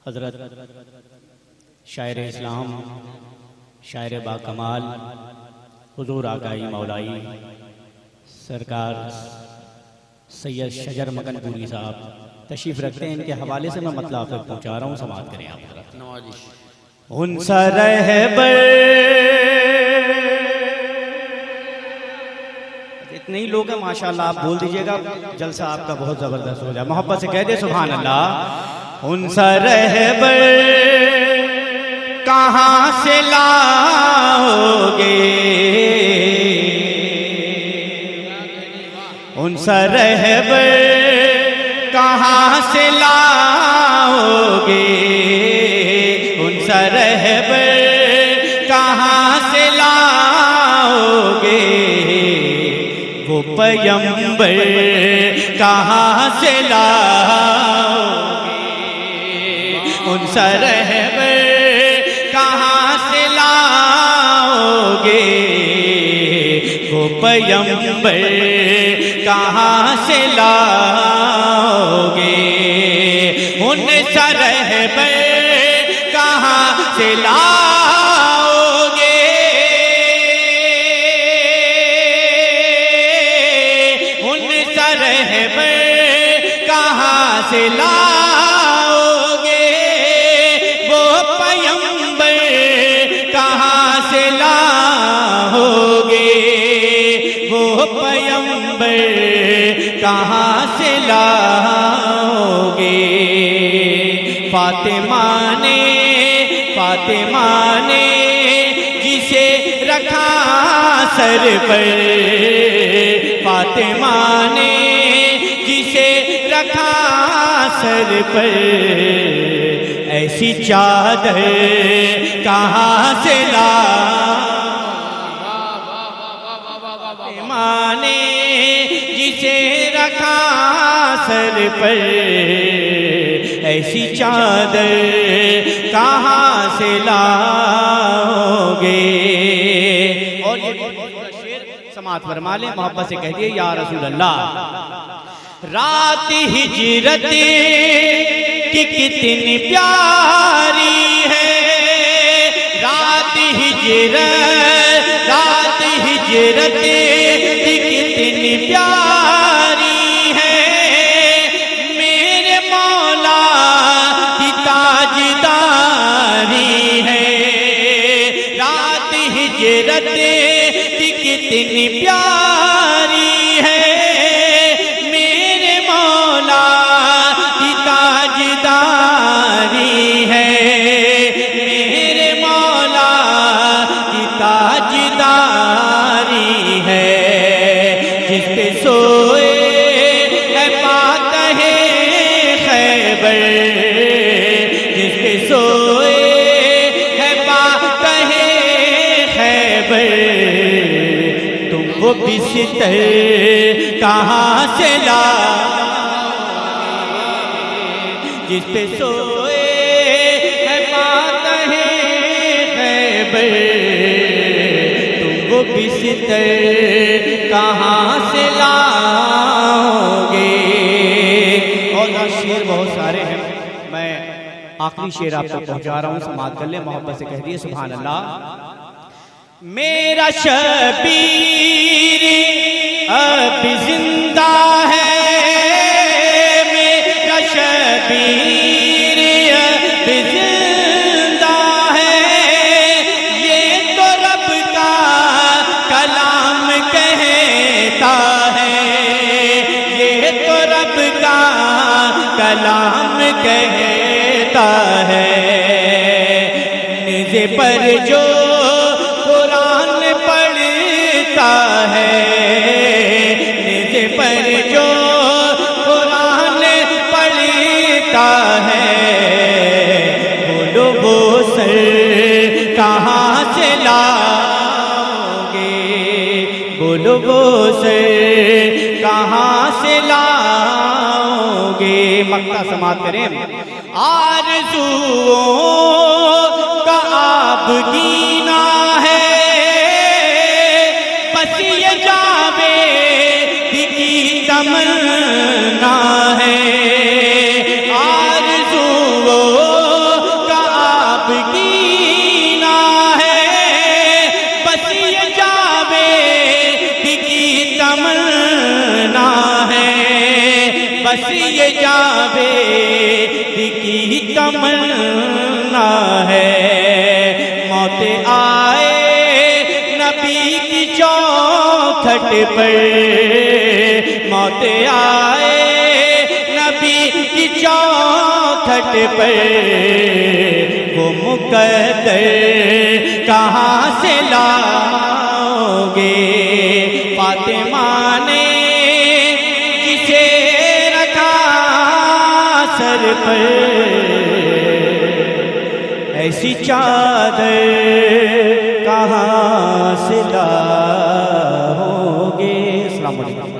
हज़रत शायर इस्लाम शायर बाकमाल हुजूर आकाई मौलाई सरकार सैयद शजर मकनपुरी साहब तशरीफ़ रखते हैं। इनके हवाले से मैं मतलब आप तक पहुँचा रहा हूँ, समाअत करें आप हज़रत। उनसा रहबर इतने ही लोग हैं माशाल्लाह, आप बोल दीजिएगा जलसा आपका बहुत ज़बरदस्त हो जाए। मोहब्बत से कह दे सुभान अल्लाह। उनसा रहबर कहाँ से लाओगे, उनसा रहबर कहाँ से लाओगे, उनसा रहबर कहाँ से लाओगे, वो पैगंबर कहाँ से लाओगे, उनसा रहबर कहाँ से लाओगे, वो पैगंबर कहाँ से लाओगे, उनसा रहबर कहाँ से लाओगे, उनसा रहबर कहाँ से लाओगे, वो पैगंबर कहाँ से लाओगे, वो पैगंबर कहाँ से लाओगे। फातिमा ने जिसे रखा सर पर, फातिमा ने जिसे रखा सर पर, ऐसी चादर कहाँ से ला, फातिमा ने जिसे रखा सर पर, ऐसी चादर कहाँ से लाओगे। और ये शेर समाअत फरमा ले, मोहब्बत से कह दिए या रसूल अल्लाह। रात हिजरत की कितनी प्यारी है, रात हिजरत की कितनी प्यारी है, मेरे मौला की ताजदारी है, रात हिजरत की कितनी प्यारी है, मेरे मौला की ताजदारी है, मेरे मौला की ताजदारी है, जिस पे सोए है पातहे खैबर, जिस पे सोए है पातहे खैबर, तुमको बिस्तर कहाँ से ला, जिस पे सोए है पातहे खैबर, तुमको बिस्तर कहाँ से लाओगे। और शेर बहुत सारे हैं, मैं आखिरी शेर आप तक पहुंचा रहा हूँ, समाअत कर ले, मोहब्बत से कह दिए सुभान अल्लाह। मेरा शबीर अब जिंदा है, मेरा शबीर अब जिंदा है, ये तो रब का कलाम कहता है, ये तो रब का कलाम कहता है, निज़ पर जो कुरान पढ़ता है, निज़ पर जो कुरान पढ़ता है, बोलो वो सर कहाँ से लाओगे, बोलो वो सर कहाँ से लाओगे। मक्ता समाअत करें। आरज़ुओं का आप गिना है, बस ये जावेद की तमन्ना है, आरज़ुओं बस ये जावेद की तमन्ना है, मौत आए नबी की चौखट पर, मौत आए नबी की चौखट पर, वो मुकद्दर कहाँ से लाओगे। फातिमा ने जिसे रखा सर पर, ऐसी चादर कहाँ से लाओगे। अस्सलाम वालेकुम।